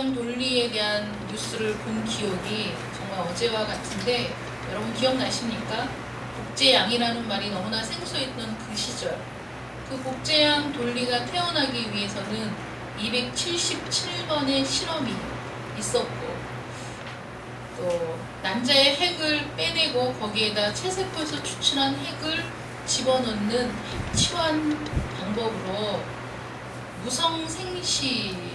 복제양 돌리에 대한 뉴스를 본 기억이 정말 어제와 같은데, 여러분 기억나십니까? 복제양이라는 말이 너무나 생소했던 그 시절, 그 복제양 돌리가 태어나기 위해서는 277번의 실험이 있었고, 또 난자의 핵을 빼내고 거기에다 체세포에서 추출한 핵을 집어넣는 핵치환 방법으로 무성 생식이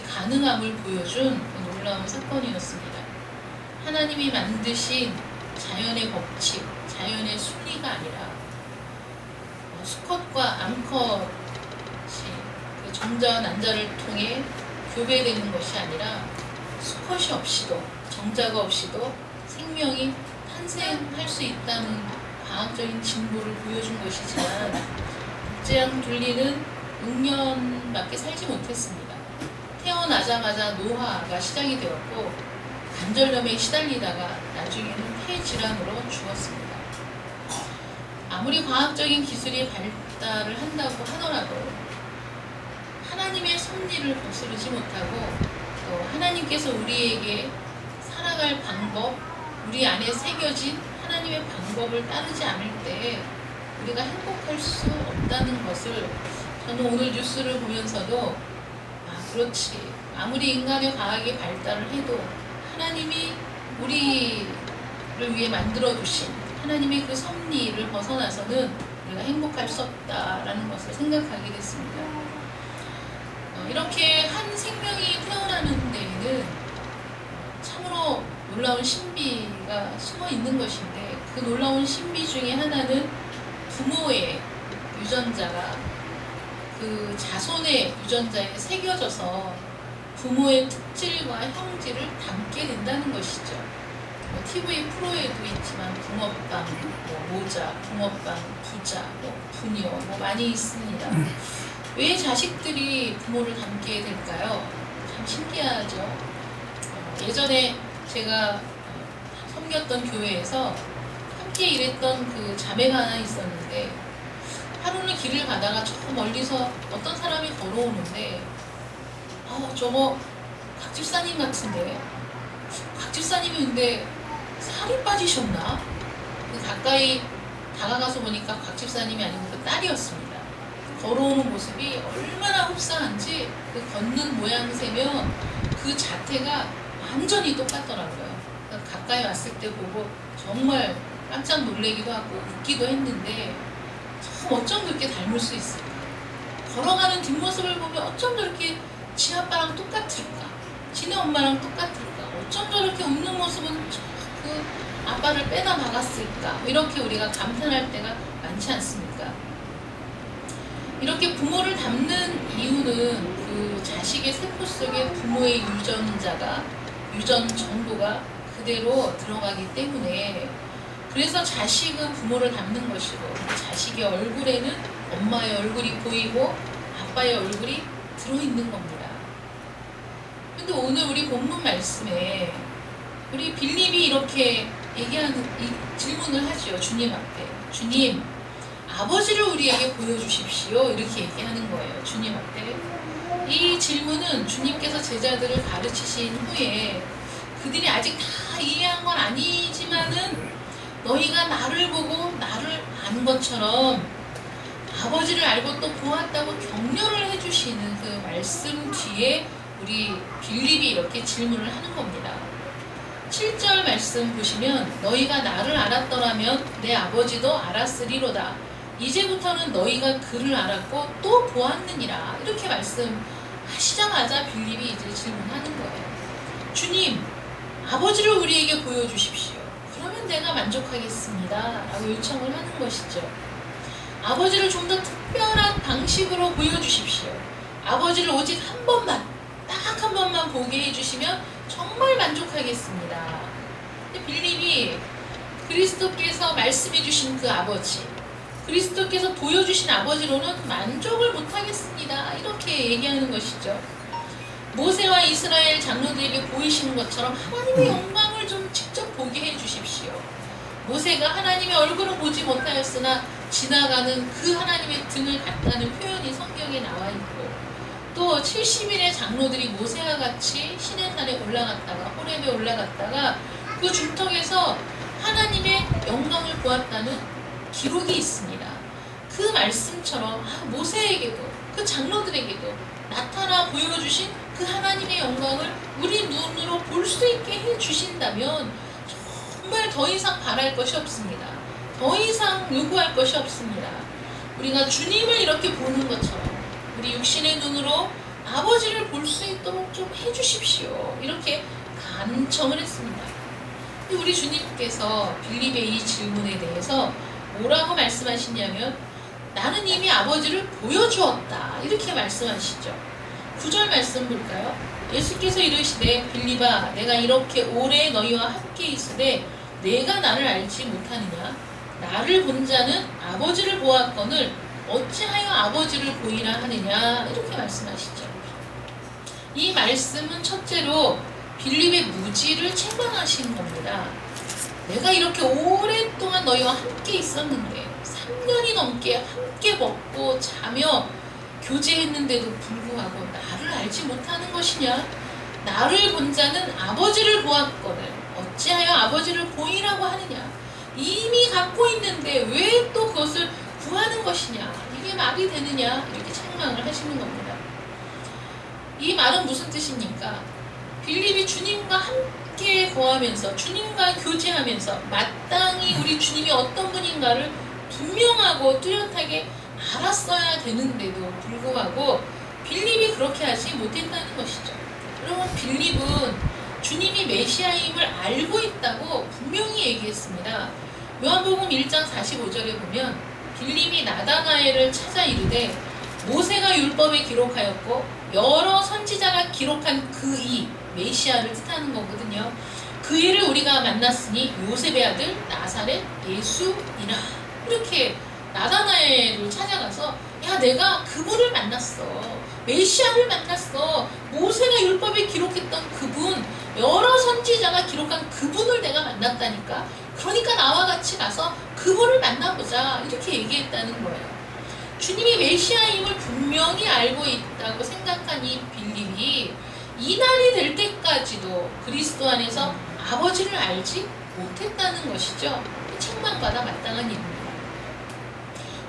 가능함을 보여준 놀라운 사건이었습니다. 하나님이 만드신 자연의 법칙, 자연의 순리가 아니라 수컷과 암컷이 그 정자와 난자를 통해 교배되는 것이 아니라 수컷이 없이도 정자가 없이도 생명이 탄생할 수 있다는 과학적인 진보를 보여준 것이지만, 복제양 둘리는 6년밖에 살지 못했습니다. 태어나자마자 노화가 시작이 되었고 관절염에 시달리다가 나중에는 폐질환으로 죽었습니다. 아무리 과학적인 기술이 발달을 한다고 하더라도 하나님의 섭리를 거스르지 못하고, 또 하나님께서 우리에게 살아갈 방법, 우리 안에 새겨진 하나님의 방법을 따르지 않을 때 우리가 행복할 수 없다는 것을 저는 오늘 뉴스를 보면서도 그렇지, 아무리 인간의 과학이 발달을 해도 하나님이 우리를 위해 만들어 두신 하나님의 그 섭리를 벗어나서는 우리가 행복할 수 없다라는 것을 생각하게 됐습니다. 이렇게 한 생명이 태어나는 데에는 참으로 놀라운 신비가 숨어 있는 것인데, 그 놀라운 신비 중에 하나는 부모의 유전자가 그 자손의 유전자에 새겨져서 부모의 특질과 형질을 담게 된다는 것이죠. TV 프로에도 있지만 붕어빵, 모자, 붕어빵, 부자, 부녀 많이 있습니다. 왜 자식들이 부모를 닮게 될까요? 참 신기하죠. 예전에 제가 섬겼던 교회에서 함께 일했던 그 자매가 하나 있었는데, 하루는 길을 가다가 저 멀리서 어떤 사람이 걸어오는데, 저거 각 집사님 같은데, 각 집사님이 근데 살이 빠지셨나? 가까이 다가가서 보니까 각 집사님이 아니고 그 딸이었습니다. 걸어오는 모습이 얼마나 흡사한지, 그 걷는 모양새며 그 자태가 완전히 똑같더라고요. 그러니까 가까이 왔을 때 보고 정말 깜짝 놀래기도 하고 웃기도 했는데, 참 어쩜 그렇게 닮을 수 있을까? 걸어가는 뒷모습을 보면 어쩜 저렇게 지 아빠랑 똑같을까? 지네 엄마랑 똑같을까? 어쩜 저렇게 웃는 모습은 그 아빠를 빼다 박았을까? 이렇게 우리가 감탄할 때가 많지 않습니까? 이렇게 부모를 닮는 이유는 그 자식의 세포 속에 부모의 유전 정보가 그대로 들어가기 때문에, 그래서 자식은 부모를 닮는 것이고, 자식의 얼굴에는 엄마의 얼굴이 보이고 아빠의 얼굴이 들어있는 겁니다. 근데 오늘 우리 본문 말씀에 우리 빌립이 이렇게 얘기하는, 이 질문을 하죠. 주님 앞에. 주님, 아버지를 우리에게 보여주십시오. 이렇게 얘기하는 거예요. 주님 앞에. 이 질문은 주님께서 제자들을 가르치신 후에 그들이 아직 다 이해한 건 아니지만은, 너희가 나를 보고 나를 아는 것처럼 아버지를 알고 또 보았다고 격려를 해주시는 그 말씀 뒤에 우리 빌립이 이렇게 질문을 하는 겁니다. 7절 말씀 보시면, 너희가 나를 알았더라면 내 아버지도 알았으리로다. 이제부터는 너희가 그를 알았고 또 보았느니라. 이렇게 말씀하시자마자 빌립이 이제 질문하는 거예요. 주님, 아버지를 우리에게 보여주십시오. 그러면 내가 만족하겠습니다. 라고 요청을 하는 것이죠. 아버지를 좀 더 특별한 방식으로 보여주십시오. 아버지를 오직 한 번만, 딱 한 번만 보게 해주시면 정말 만족하겠습니다. 근데 빌립이 그리스도께서 말씀해 주신 그 아버지, 그리스도께서 보여주신 아버지로는 만족을 못하겠습니다. 이렇게 얘기하는 것이죠. 모세와 이스라엘 장로들에게 보이시는 것처럼 하나님의 영광을 좀 직접 보게 해주십시오. 모세가 하나님의 얼굴을 보지 못하였으나 지나가는 그 하나님의 등을 봤다는 표현이 성경에 나와 있고, 또 70인의 장로들이 모세와 같이 시내산에 올라갔다가 호렙에 올라갔다가 그 중턱에서 하나님의 영광을 보았다는 기록이 있습니다. 그 말씀처럼 모세에게도 그 장로들에게도 나타나 보여주신 그 하나님의 영광을 우리 눈으로 볼 수 있게 해주신다면 정말 더 이상 바랄 것이 없습니다. 더 이상 요구할 것이 없습니다. 우리가 주님을 이렇게 보는 것처럼 우리 육신의 눈으로 아버지를 볼 수 있도록 좀 해주십시오. 이렇게 간청을 했습니다. 우리 주님께서 빌립의 이 질문에 대해서 뭐라고 말씀하시냐면 나는 이미 아버지를 보여주었다. 이렇게 말씀하시죠. 9절 말씀 볼까요? 예수께서 이르시되 빌립아 내가 이렇게 오래 너희와 함께 있으되 내가 나를 알지 못하느냐? 나를 본 자는 아버지를 보았거늘 어찌하여 아버지를 보이라 하느냐? 이렇게 말씀하시죠. 이 말씀은 첫째로 빌립의 무지를 책망하신 겁니다. 내가 이렇게 오랫동안 너희와 함께 있었는데 3년이 넘게 함께 먹고 자며 교제했는데도 불구하고 나를 알지 못하는 것이냐? 나를 본 자는 아버지를 보았거늘 어찌하여 아버지를 보이라고 하느냐? 이미 갖고 있는데 왜 또 그것을 구하는 것이냐? 이게 말이 되느냐? 이렇게 책망을 하시는 겁니다. 이 말은 무슨 뜻입니까? 빌립이 주님과 함께 거하면서 주님과 교제하면서 마땅히 우리 주님이 어떤 분인가를 분명하고 뚜렷하게 알았어야 되는데도 불구하고 빌립이 그렇게 하지 못했다는 것이죠. 여러분 빌립은 주님이 메시아임을 알고 있다고 분명히 얘기했습니다. 요한복음 1장 45절에 보면 빌립이 나다나엘을 찾아 이르되 모세가 율법에 기록하였고 여러 선지자가 기록한 그 이 메시아를 뜻하는 거거든요. 그 이를 우리가 만났으니 요셉의 아들 나사렛 예수이라. 이렇게 나다나엘을 찾아가서 야 내가 그분을 만났어. 메시아를 만났어. 모세가 율법에 기록했던 그분, 여러 선지자가 기록한 그분을 내가 만났다니까. 그러니까 나와 같이 가서 그분을 만나보자. 이렇게 얘기했다는 거예요. 주님이 메시아임을 분명히 알고 있다고 생각한 이 빌립이 이날이 될 때까지도 그리스도 안에서 아버지를 알지 못했다는 것이죠. 책망받아 마땅한 일입니다.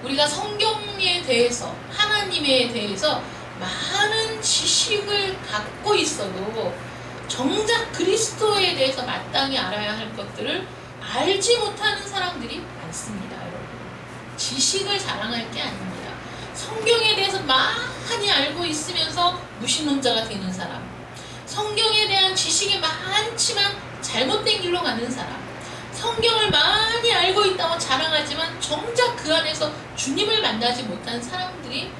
우리가 성경에 대해서 하나님에 대해서 많은 지식을 갖고 있어도 정작 그리스도에 대해서 마땅히 알아야 할 것들을 알지 못하는 사람들이 많습니다. 여러분. 지식을 자랑할 게 아닙니다. 성경에 대해서 많이 알고 있으면서 무신론자가 되는 사람, 성경에 대한 지식이 많지만 잘못된 길로 가는 사람, 성경을 많이 알고 있다고 자랑하지만 정작 그 안에서 주님을 만나지 못한 사람들이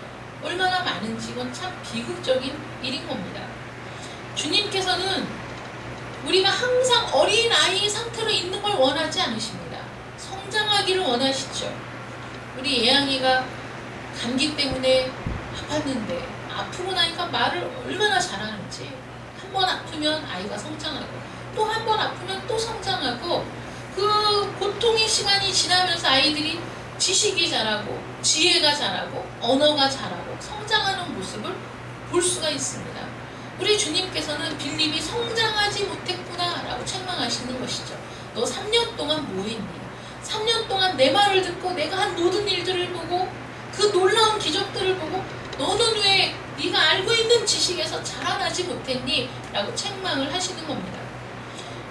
얼마나 많은지 이건 참 비극적인 일인 겁니다. 주님께서는 우리가 항상 어린아이 상태로 있는 걸 원하지 않으십니다. 성장하기를 원하시죠. 우리 예양이가 감기 때문에 아팠는데 아프고 나니까 말을 얼마나 잘하는지, 한 번 아프면 아이가 성장하고 또 한 번 아프면 또 성장하고 그 고통의 시간이 지나면서 아이들이 지식이 자라고 지혜가 자라고 언어가 자라고 성장하는 모습을 볼 수가 있습니다. 우리 주님께서는 빌립이 성장하지 못했구나 라고 책망하시는 것이죠. 너 3년 동안 뭐 했니? 3년 동안 내 말을 듣고 내가 한 모든 일들을 보고 그 놀라운 기적들을 보고 너는 왜 네가 알고 있는 지식에서 자라나지 못했니? 라고 책망을 하시는 겁니다.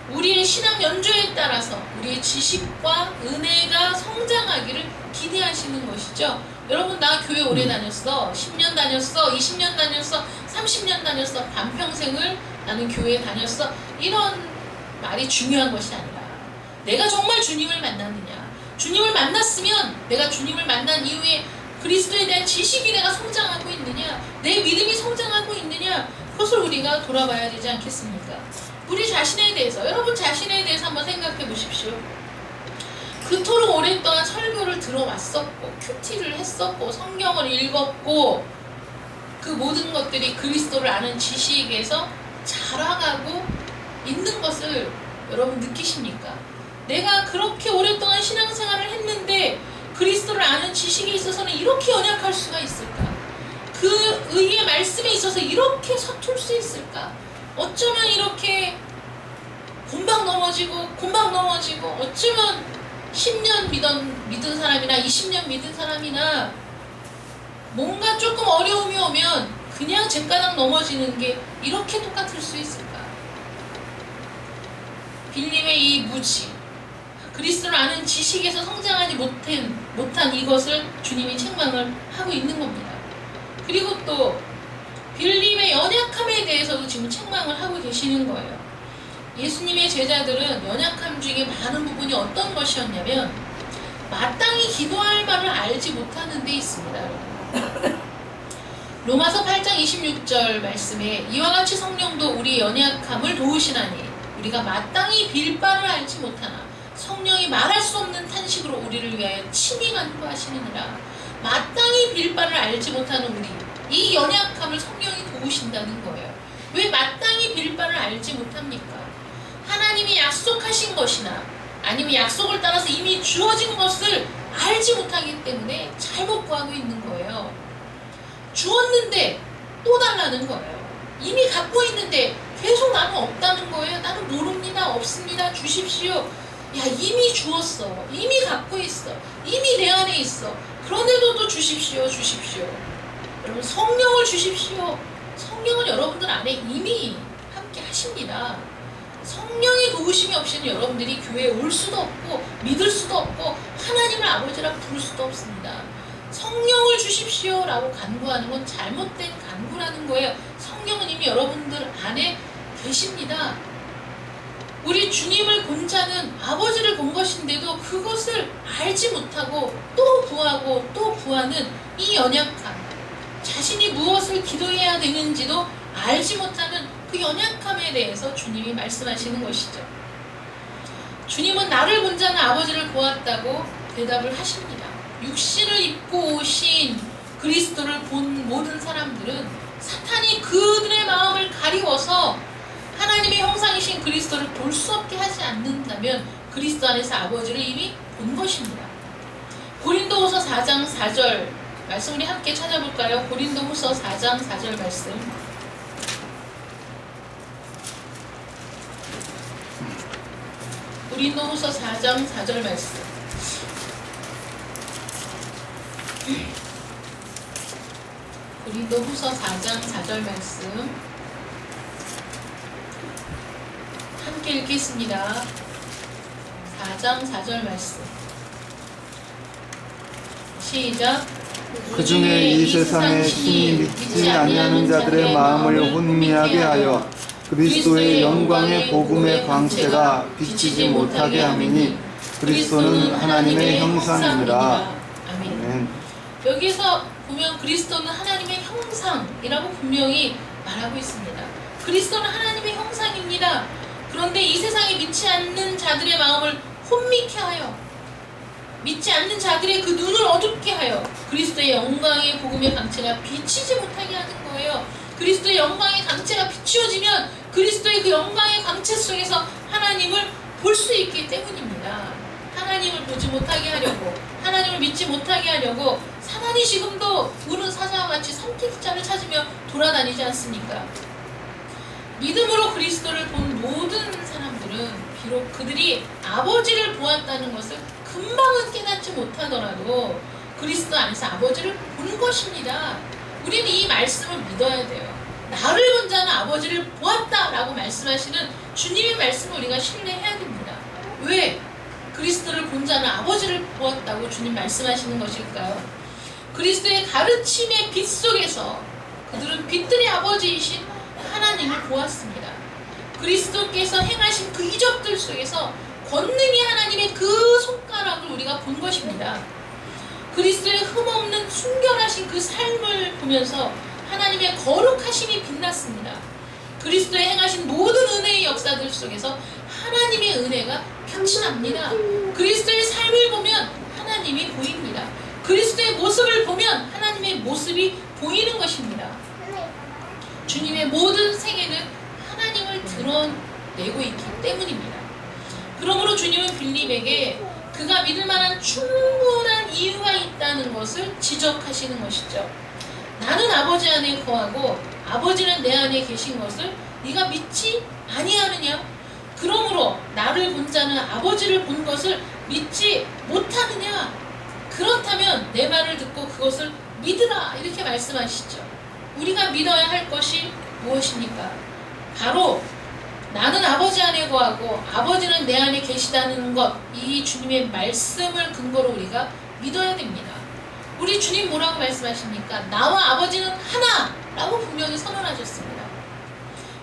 우리의 신앙 연조에 따라서 우리의 지식과 은혜가 성장하기를 기대하시는 것이죠. 여러분 나 교회 오래 다녔어. 10년 다녔어. 20년 다녔어. 30년 다녔어. 반평생을 나는 교회에 다녔어. 이런 말이 중요한 것이 아니라 내가 정말 주님을 만났느냐. 주님을 만났으면 내가 주님을 만난 이후에 그리스도에 대한 지식이 내가 성장하고 있느냐, 내 믿음이 성장하고 있느냐, 그것을 우리가 돌아봐야 되지 않겠습니까? 우리 자신에 대해서, 여러분 자신에 대해서 한번 생각해 보십시오. 그토록 오랫동안 설교를 들어왔었고 큐티를 했었고 성경을 읽었고 그 모든 것들이 그리스도를 아는 지식에서 자라가고 있는 것을 여러분 느끼십니까? 내가 그렇게 오랫동안 신앙생활을 했는데 그리스도를 아는 지식에 있어서는 이렇게 연약할 수가 있을까? 그 의의 말씀에 있어서 이렇게 서툴 수 있을까? 어쩌면 이렇게 곰방 넘어지고 어쩌면 10년 믿은 사람이나 20년 믿은 사람이나 뭔가 조금 어려움이 오면 그냥 젬가닥 넘어지는 게 이렇게 똑같을 수 있을까? 빌림의 이 무지, 그리스도를 아는 지식에서 성장하지 못한 이것을 주님이 책망을 하고 있는 겁니다. 그리고 또 빌림의 연약함에 대해서도 지금 책망을 하고 계시는 거예요. 예수님의 제자들은 연약함 중에 많은 부분이 어떤 것이었냐면 마땅히 기도할 바를 알지 못하는 데 있습니다. 로마서 8장 26절 말씀에 이와 같이 성령도 우리 연약함을 도우시나니 우리가 마땅히 빌 바를 알지 못하나 성령이 말할 수 없는 탄식으로 우리를 위하여 친히 간구하시느니라. 마땅히 빌 바를 알지 못하는 우리, 이 연약함을 성령이 도우신다는 거예요. 왜 마땅히 빌 바를 알지 못합니까? 하나님이 약속하신 것이나 아니면 약속을 따라서 이미 주어진 것을 알지 못하기 때문에 잘못 구하고 있는 거예요. 주었는데 또 달라는 거예요. 이미 갖고 있는데 계속 나는 없다는 거예요. 나는 모릅니다. 없습니다. 주십시오. 야, 이미 주었어. 이미 갖고 있어. 이미 내 안에 있어. 그런데도 또 주십시오. 여러분, 성령을 주십시오. 성령은 여러분들 안에 이미 함께 하십니다. 성령의 도우심이 없이는 여러분들이 교회에 올 수도 없고 믿을 수도 없고 하나님을 아버지라 부를 수도 없습니다. 성령을 주십시오 라고 간구하는 건 잘못된 간구라는 거예요. 성령은 이미 여러분들 안에 계십니다. 우리 주님을 본 자는 아버지를 본 것인데도 그것을 알지 못하고 또 구하고 또 구하는 이 연약함, 자신이 무엇을 기도해야 되는지도 알지 못하는 그 연약함에 대해서 주님이 말씀하시는 것이죠. 주님은 나를 본 자는 아버지를 보았다고 대답을 하십니다. 육신을 입고 오신 그리스도를 본 모든 사람들은 사탄이 그들의 마음을 가리워서 하나님의 형상이신 그리스도를 볼 수 없게 하지 않는다면 그리스도 안에서 아버지를 이미 본 것입니다. 고린도후서 4장 4절 말씀 우리 함께 찾아볼까요? 고린도후서 4장 4절 말씀. 고린도후서 4장 4절 말씀. 고린도후서 4장 4절 말씀 함께 읽겠습니다. 4장 4절 말씀 시작. 그 중에 이 세상의 신이 믿지 아니하는 자들의 마음을 혼미하게 하여 그리스도의 영광의 복음의 광채가 비치지 못하게 함이니 그리스도는 하나님의 형상이니라. 아멘. 여기서 보면 그리스도는 하나님의 형상이라고 분명히 말하고 있습니다. 그리스도는 하나님의 형상입니다. 그런데 이 세상에 믿지 않는 자들의 마음을 혼미케 하여, 믿지 않는 자들의 그 눈을 어둡게 하여 그리스도의 영광의 복음의 광채가 비치지 못하게 하는 거예요. 그리스도의 영광의 광채가 비추어지면 그리스도의 그 영광의 광채 속에서 하나님을 볼 수 있기 때문입니다. 하나님을 보지 못하게 하려고, 하나님을 믿지 못하게 하려고 사단이 지금도 우는 사자와 같이 선택자를 찾으며 돌아다니지 않습니까? 믿음으로 그리스도를 본 모든 사람들은 비록 그들이 아버지를 보았다는 것을 금방은 깨닫지 못하더라도 그리스도 안에서 아버지를 본 것입니다. 우리는 이 말씀을 믿어야 돼요. 나를 본 자는 아버지를 보았다라고 말씀하시는 주님의 말씀을 우리가 신뢰해야 됩니다. 왜? 그리스도를 본 자는 아버지를 보았다고 주님 말씀하시는 것일까요? 그리스도의 가르침의 빛 속에서 그들은 빛들의 아버지이신 하나님을 보았습니다. 그리스도께서 행하신 그 이적들 속에서 권능이 하나님의 그 손가락을 우리가 본 것입니다. 그리스도의 흠없는 순결하신 그 삶을 보면서 하나님의 거룩하심이 빛났습니다. 그리스도의 행하신 모든 은혜의 역사들 속에서 하나님의 은혜가 편친합니다. 그리스도의 삶을 보면 하나님이 보입니다. 그리스도의 모습을 보면 하나님의 모습이 보이는 것입니다. 주님의 모든 생애는 하나님을 드러내고 있기 때문입니다. 그러므로 주님은 빌립에게 그가 믿을 만한 충분한 이유가 있다는 것을 지적하시는 것이죠. 나는 아버지 안에 거하고 아버지는 내 안에 계신 것을 네가 믿지 아니하느냐? 그러므로 나를 본 자는 아버지를 본 것을 믿지 못하느냐? 그렇다면 내 말을 듣고 그것을 믿으라, 이렇게 말씀하시죠. 우리가 믿어야 할 것이 무엇입니까? 바로 나는 아버지 안에 거하고 아버지는 내 안에 계시다는 것, 이 주님의 말씀을 근거로 우리가 믿어야 됩니다. 우리 주님 뭐라고 말씀하십니까? 나와 아버지는 하나라고 분명히 선언하셨습니다.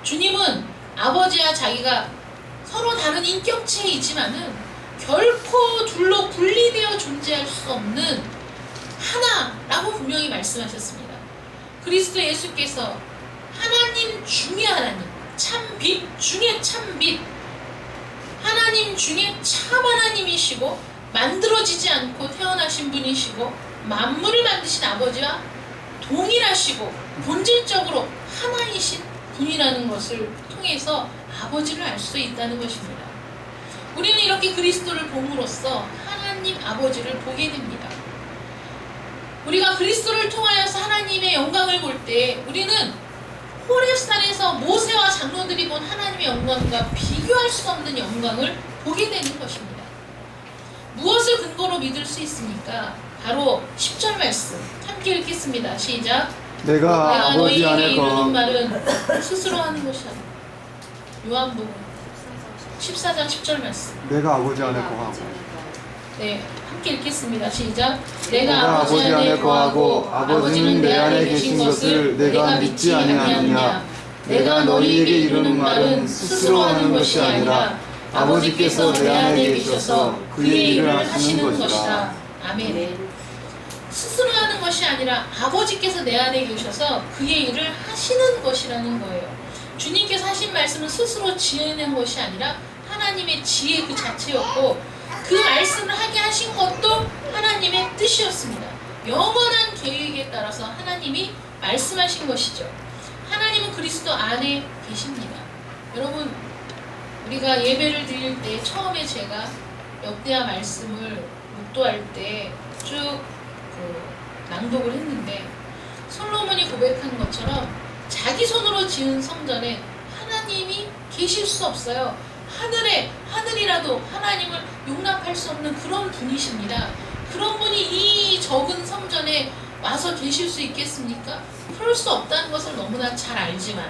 주님은 아버지와 자기가 서로 다른 인격체이지만은 결코 둘로 분리되어 존재할 수 없는 하나라고 분명히 말씀하셨습니다. 그리스도 예수께서 하나님 중에 하나님, 참빛 중에 참빛, 하나님 중에 참 하나님이시고 만들어지지 않고 태어나신 분이시고 만물을 만드신 아버지와 동일하시고 본질적으로 하나이신 분이라는 것을 통해서 아버지를 알 수 있다는 것입니다. 우리는 이렇게 그리스도를 봄으로써 하나님 아버지를 보게 됩니다. 우리가 그리스도를 통하여서 하나님의 영광을 볼 때 우리는 호렙산에서 모세와 장로들이 본 하나님의 영광과 비교할 수 없는 영광을 보게 되는 것입니다. 무엇을 근거로 믿을 수 있습니까? 바로 10절 말씀 함께 읽겠습니다. 시작. 내가 아버지 안에 너희에게 이르는 거하고 말은 스스로 하는 것이 아니라. 요한복음 14장 10절 말씀. 내가 아버지 안에 거하고 네, 함께 읽겠습니다. 시작. 내가 아버지 안에 거하고 아버지는 내 안에 계신 것을 내가 믿지 아니하느냐? 내가 너희에게 이르는 말은 스스로 하는 것이 아니라 아버지께서 내 안에 계셔서 그의 일을 하시는 것이라. 아멘. 스스로 하는 것이 아니라 아버지께서 내 안에 계셔서 그의 일을 하시는 것이라는 거예요. 주님께서 하신 말씀은 스스로 지어낸 것이 아니라 하나님의 지혜 그 자체였고, 그 말씀을 하게 하신 것도 하나님의 뜻이었습니다. 영원한 계획에 따라서 하나님이 말씀하신 것이죠. 하나님은 그리스도 안에 계십니다. 여러분, 우리가 예배를 드릴 때 처음에 제가 역대하 말씀을 묵도할 때 쭉 낭독을 했는데, 솔로몬이 고백한 것처럼 자기 손으로 지은 성전에 하나님이 계실 수 없어요. 하늘이라도 하나님을 용납할 수 없는 그런 분이십니다. 그런 분이 이 적은 성전에 와서 계실 수 있겠습니까? 그럴 수 없다는 것을 너무나 잘 알지만,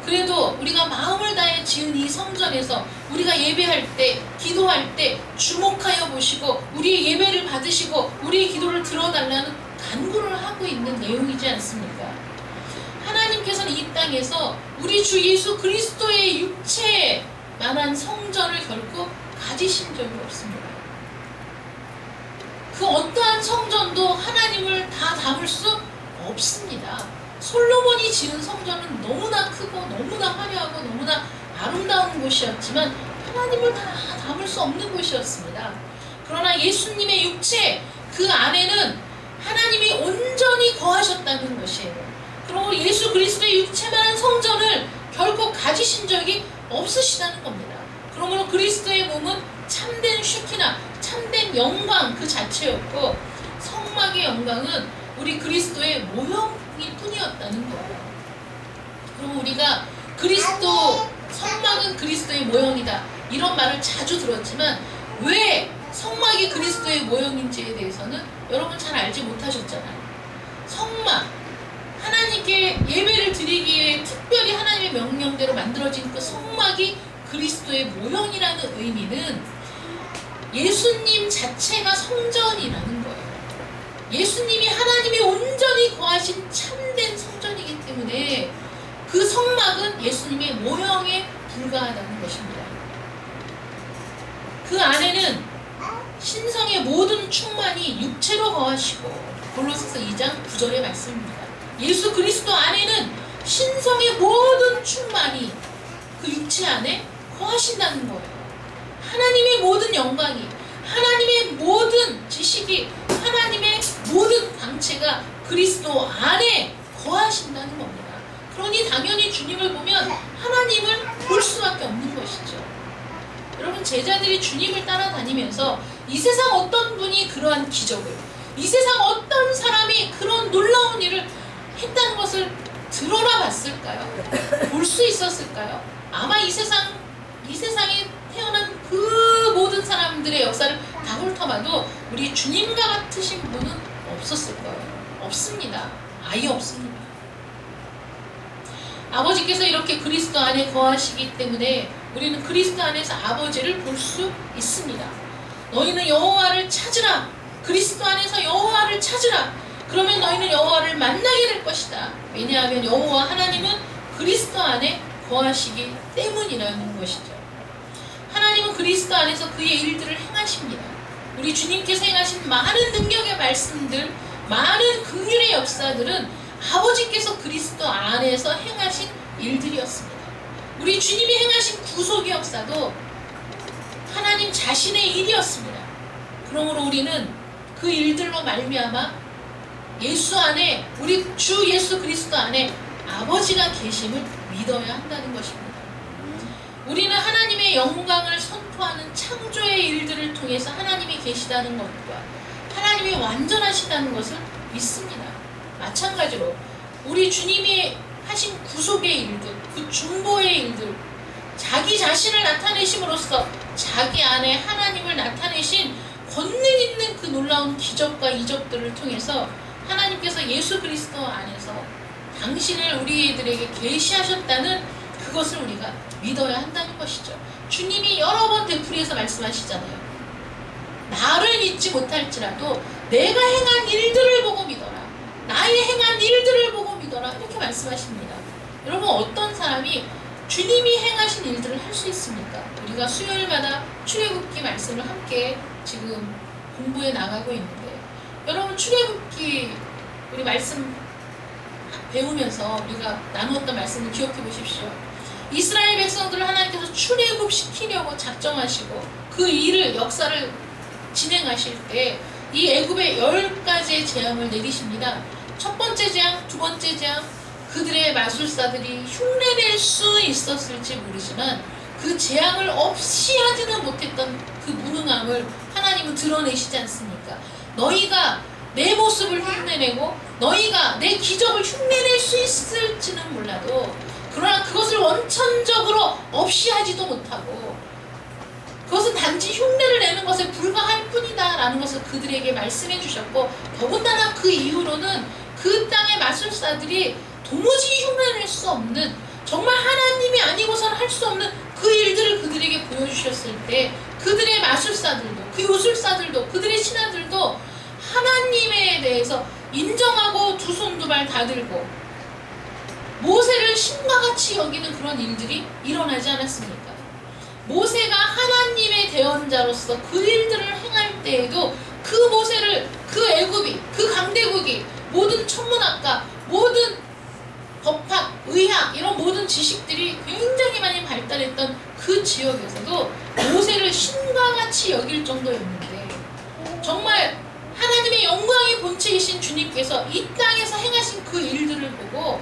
그래도 우리가 마음을 다해 지은 이 성전에서 우리가 예배할 때, 기도할 때 주목하여 보시고 우리의 예배를 받으시고 우리의 기도를 들어달라는 간구를 하고 있는 내용이지 않습니까? 하나님께서는 이 땅에서 우리 주 예수 그리스도의 육체만한 성전을 결코 가지신 적이 없습니다. 그 어떠한 성전도 하나님을 다 담을 수 없습니다. 솔로몬이 지은 성전은 너무나 크고 너무나 화려하고 너무나 아름다운 곳이었지만 하나님을 다 담을 수 없는 곳이었습니다. 그러나 예수님의 육체, 그 안에는 하나님이 온전히 거하셨다는 것이에요. 그리고 예수 그리스도의 육체만한 성전을 결코 가지신 적이 없으시다는 겁니다. 그러므로 그리스도의 몸은 참된 슈키나, 참된 영광 그 자체였고, 성막의 영광은 우리 그리스도의 모형일 뿐이었다는 거예요. 그럼 우리가 그리스도, 성막은 그리스도의 모형이다, 이런 말을 자주 들었지만 왜 성막이 그리스도의 모형인지에 대해서는 여러분 잘 알지 못하셨잖아요. 성막, 하나님께 예배를 드리기 위해 특별히 하나님의 명령대로 만들어진 그 성막이 그리스도의 모형이라는 의미는 예수님 자체가 성전이라는 거예요. 예수님이 하나님이 온전히 거하신 참된 성전이기 때문에 그 성막은 예수님의 모형에 불과하다는 것입니다. 그 안에는 신성의 모든 충만이 육체로 거하시고, 골로새서 2장 9절의 말씀입니다. 예수 그리스도 안에는 신성의 모든 충만이 그 육체 안에 거하신다는 거예요. 하나님의 모든 영광이, 하나님의 모든 지식이, 하나님의 모든 광채가 그리스도 안에 거하신다는 겁니다. 그러니 당연히 주님을 보면 하나님을 볼 수밖에 없는 것이죠. 여러분, 제자들이 주님을 따라다니면서 이 세상 어떤 분이 그러한 기적을, 이 세상 어떤 사람이 그런 놀라운 일을 했다는 것을 들어라 봤을까요? 볼 수 있었을까요? 아마 이 세상에 태어난 그 모든 사람들의 역사를 다 훑어봐도 우리 주님과 같으신 분은 없었을 거예요. 없습니다. 아예 없습니다. 아버지께서 이렇게 그리스도 안에 거하시기 때문에 우리는 그리스도 안에서 아버지를 볼 수 있습니다. 너희는 여호와를 찾으라. 그리스도 안에서 여호와를 찾으라. 그러면 너희는 여호와를 만나게 될 것이다. 왜냐하면 여호와 하나님은 그리스도 안에 거하시기 때문이라는 것이죠. 하나님은 그리스도 안에서 그의 일들을 행하십니다. 우리 주님께서 행하신 많은 능력의 말씀들, 많은 긍휼의 역사들은 아버지께서 그리스도 안에서 행하신 일들이었습니다. 우리 주님이 행하신 구속의 역사도 하나님 자신의 일이었습니다. 그러므로 우리는 그 일들로 말미암아 예수 안에, 우리 주 예수 그리스도 안에 아버지가 계심을 믿어야 한다는 것입니다. 우리는 하나님의 영광을 선포하는 창조의 일들을 통해서 하나님이 계시다는 것과 하나님이 완전하시다는 것을 믿습니다. 마찬가지로 우리 주님이 하신 구속의 일들, 그 중보의 일들, 자기 자신을 나타내심으로써 자기 안에 하나님을 나타내신 권능 있는 그 놀라운 기적과 이적들을 통해서 하나님께서 예수 그리스도 안에서 당신을 우리들에게 계시하셨다는 그것을 우리가 믿어야 한다는 것이죠. 주님이 여러 번 되풀이해서 말씀하시잖아요. 나를 믿지 못할지라도 내가 행한 일들을 보고 믿어라. 나의 행한 일들을 보고 믿어라. 이렇게 말씀하십니다. 여러분, 어떤 사람이 주님이 행하신 일들을 할 수 있습니까? 우리가 수요일마다 출애굽기 말씀을 함께 지금 공부해 나가고 있는데, 여러분, 출애굽기 우리 말씀 배우면서 우리가 나누었던 말씀을 기억해 보십시오. 이스라엘 백성들을 하나님께서 출애굽시키려고 작정하시고 그 일을, 역사를 진행하실 때 이 애굽에 10가지의 재앙을 내리십니다. 첫 번째 재앙, 두 번째 재앙, 그들의 마술사들이 흉내낼 수 있었을지 모르지만 그 재앙을 없이 하지는 못했던 그 무능함을 하나님은 드러내시지 않습니까? 너희가 내 모습을 흉내내고 너희가 내 기적을 흉내낼 수 있을지는 몰라도, 그러나 그것을 원천적으로 없이 하지도 못하고 그것은 단지 흉내를 내는 것에 불과할 뿐이다 라는 것을 그들에게 말씀해 주셨고, 더군다나 그 이후로는 그 땅의 마술사들이 도무지 흉내낼 수 없는, 정말 하나님이 아니고서는 할 수 없는 그 일들을 그들에게 보여주셨을 때 그들의 마술사들도, 그 요술사들도, 그들의 신하들도 하나님에 대해서 인정하고 두 손 두 발 다 들고 모세를 신과 같이 여기는 그런 일들이 일어나지 않았습니까? 모세가 하나님의 대언자로서 그 일들을 행할 때에도 그 모세를, 그 애굽이, 그 강대국이 모든 천문학과, 모든 법학, 의학 이런 모든 지식들이 굉장히 많이 발달했던 그 지역에서도 모세를 신과 같이 여길 정도였는데, 정말 하나님의 영광의 본체이신 주님께서 이 땅에서 행하신 그 일들을 보고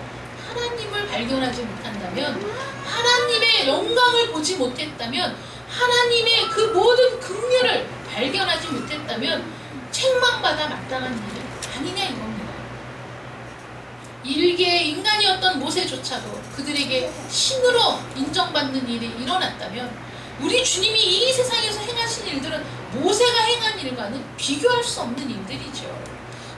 하나님을 발견하지 못한다면, 하나님의 영광을 보지 못했다면, 하나님의 그 모든 긍휼을 발견하지 못했다면 책망받아 마땅한 일이 아니냐 이겁니다. 일개의 인간이었던 모세조차도 그들에게 신으로 인정받는 일이 일어났다면, 우리 주님이 이 세상에서 행하신 일들은 모세가 행한 일과는 비교할 수 없는 일들이죠.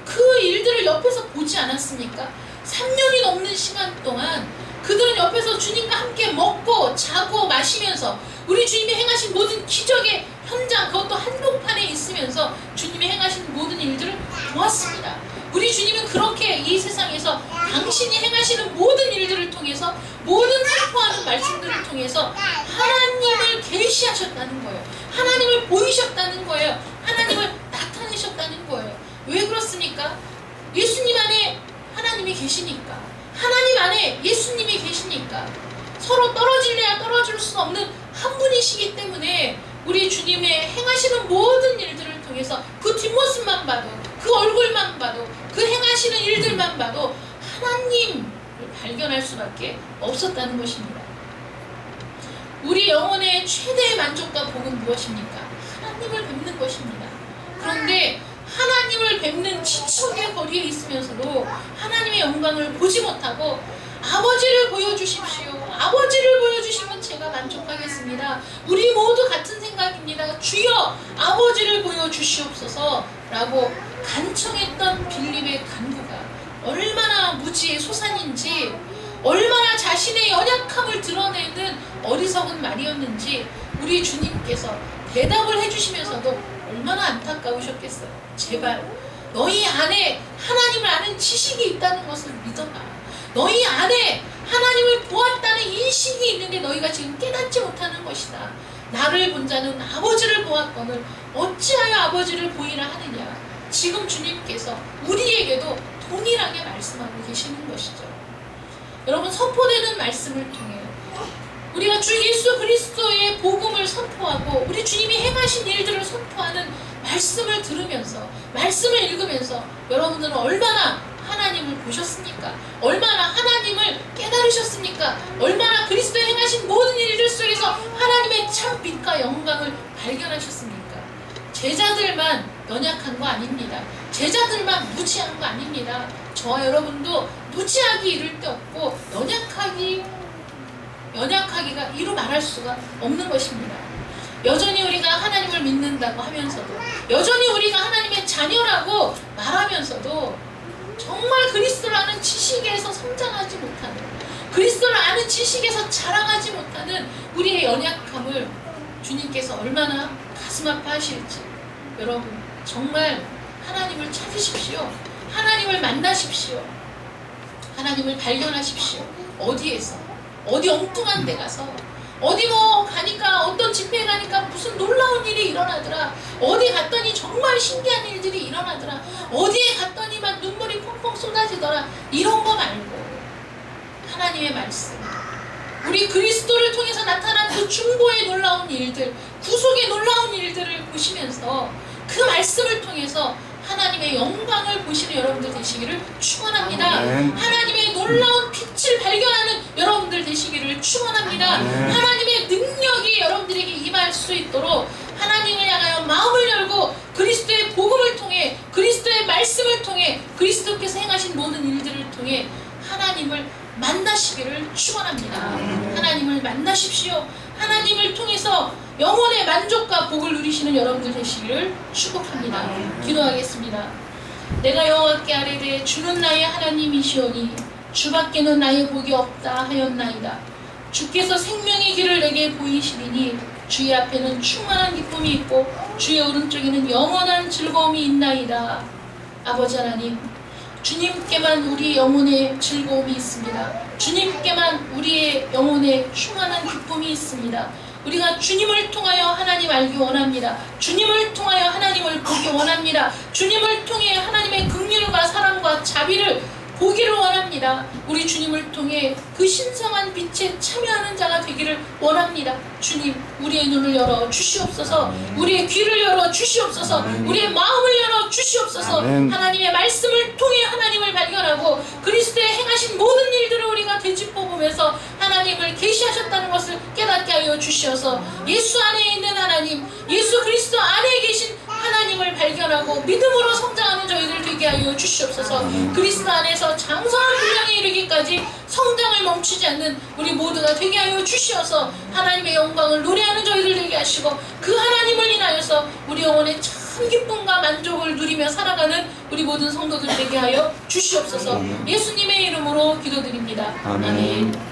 그 일들을 옆에서 보지 않았습니까? 3년이 넘는 시간 동안 그들은 옆에서 주님과 함께 먹고 자고 마시면서 우리 주님이 행하신 모든 기적의 현장, 그것도 한복판에 있으면서 주님이 행하신 모든 일들을 보았습니다. 우리 주님은 그렇게 이 세상에서 당신이 행하시는 모든 일들을 통해서, 모든 선포하는 말씀들을 통해서 하나님을 계시하셨다는 거예요. 하나님을 보이셨다는 거예요. 하나님을 나타내셨다는 거예요. 왜 그렇습니까? 예수님 안에 하나님이 계시니까, 하나님 안에 예수님이 계시니까, 서로 떨어질래야 떨어질 수 없는 한 분이시기 때문에 우리 주님의 행하시는 모든 일들을 통해서 그 뒷모습만 봐도, 그 얼굴만 봐도, 그 행하시는 일들만 봐도 하나님을 발견할 수밖에 없었다는 것입니다. 우리 영혼의 최대의 만족과 복은 무엇입니까? 하나님을 뵙는 것입니다. 그런데 하나님을 뵙는 지척의 거리에 있으면서도 하나님의 영광을 보지 못하고 아버지를 보여주십시오. 아버지를 보여주시면 제가 만족하겠습니다. 우리 모두 같은 생각입니다. 주여 아버지를 보여주시옵소서 라고 간청했던 빌립의 간구가 얼마나 무지의 소산인지, 얼마나 자신의 연약함을 드러내는 어리석은 말이었는지 우리 주님께서 대답을 해주시면서도 얼마나 안타까우셨겠어요. 제발 너희 안에 하나님을 아는 지식이 있다는 것을 믿어라. 너희 안에 하나님을 보았다는 인식이 있는데 너희가 지금 깨닫지 못하는 것이다. 나를 본 자는 아버지를 보았거늘 어찌하여 아버지를 보이라 하느냐. 지금 주님께서 우리에게도 동일하게 말씀하고 계시는 것이죠. 여러분, 선포되는 말씀을 통해 우리가 주 예수 그리스도의 복음을 선포하고 우리 주님이 행하신 일들을 선포하는 말씀을 들으면서, 말씀을 읽으면서 여러분들은 얼마나 하나님을 보셨습니까? 얼마나 하나님을 깨달으셨습니까? 얼마나 그리스도의 행하신 모든 일들 속에서 하나님의 참 빛과 영광을 발견하셨습니까? 제자들만 연약한 거 아닙니다. 제자들만 무지한 거 아닙니다. 저와 여러분도 무지하기 이를 데 없고 연약하기가 이루 말할 수가 없는 것입니다. 여전히 우리가 하나님을 믿는다고 하면서도, 여전히 우리가 하나님의 자녀라고 말하면서도 정말 그리스도를 아는 지식에서 성장하지 못하는, 그리스도를 아는 지식에서 자라가지 못하는 우리의 연약함을 주님께서 얼마나 가슴 아파하실지, 여러분 정말 하나님을 찾으십시오. 하나님을 만나십시오. 하나님을 발견하십시오. 어디에서? 어디 엉뚱한 데 가서, 어디 뭐 가니까, 어떤 집회에 가니까 무슨 놀라운 일이 일어나더라, 어디 갔더니 정말 신기한 일들이 일어나더라, 어디에 갔더니만 눈물이 펑펑 쏟아지더라, 이런 거 말고 하나님의 말씀, 우리 그리스도를 통해서 나타난 그 중보의 놀라운 일들, 구속의 놀라운 일들을 보시면서 그 말씀을 통해서 하나님의 영광을 보시는 여러분들 되시기를 축원합니다. 하나님의 놀라운 빛을 발견하는 여러분들 되시기를 축원합니다. 하나님의 능력이 여러분들에게 임할 수 있도록 하나님을 향하여 마음을 열고 그리스도의 복음을 통해, 그리스도의 말씀을 통해, 그리스도께서 행하신 모든 일들을 통해 하나님을 만나시기를 축원합니다. 하나님을 만나십시오. 하나님을 통해서 영혼의 만족과 복을 누리시는 여러분들 되시기를 축복합니다. 기도하겠습니다. 내가 여호와께 아뢰되 주는 나의 하나님이시오니 주밖에는 나의 복이 없다 하였나이다. 주께서 생명의 길을 내게 보이시리니 주의 앞에는 충만한 기쁨이 있고 주의 오른쪽에는 영원한 즐거움이 있나이다. 아버지 하나님, 주님께만 우리의 영혼의 즐거움이 있습니다. 주님께만 우리의 영혼의 충만한 기쁨이 있습니다. 우리가 주님을 통하여 하나님 알기 원합니다. 주님을 통하여 하나님을 보기 원합니다. 주님을 통해 하나님의 긍휼과 사랑과 자비를 보기를 원합니다. 우리 주님을 통해 그 신성한 빛에 참여하는 자가 되기를 원합니다. 주님, 우리의 눈을 열어 주시옵소서. 우리의 귀를 열어 주시옵소서. 우리의 마음을 열어 주시옵소서. 하나님의 말씀을 통해 하나님을 발견하고 그리스도의 행하신 모든 일들을 우리가 되짚어 보면서 하나님을 계시하셨다는 것을 깨닫게 하여 주시어서 예수 안에 있는 하나님, 예수 그리스도 안에 계신 하나님을 발견하고 믿음으로 성장하는 저희들 되게 하여 주시옵소서. 그리스도 안에서 장성한 분량에 이르기까지 성장을 멈추지 않는 우리 모두가 되게 하여 주시어서 하나님의 영광을 노래하는 저희들 되게 하시고 그 하나님을 인하여서 우리 영혼의 참 기쁨과 만족을 누리며 살아가는 우리 모든 성도들 되게 하여 주시옵소서. 예수님의 이름으로 기도드립니다. 아멘.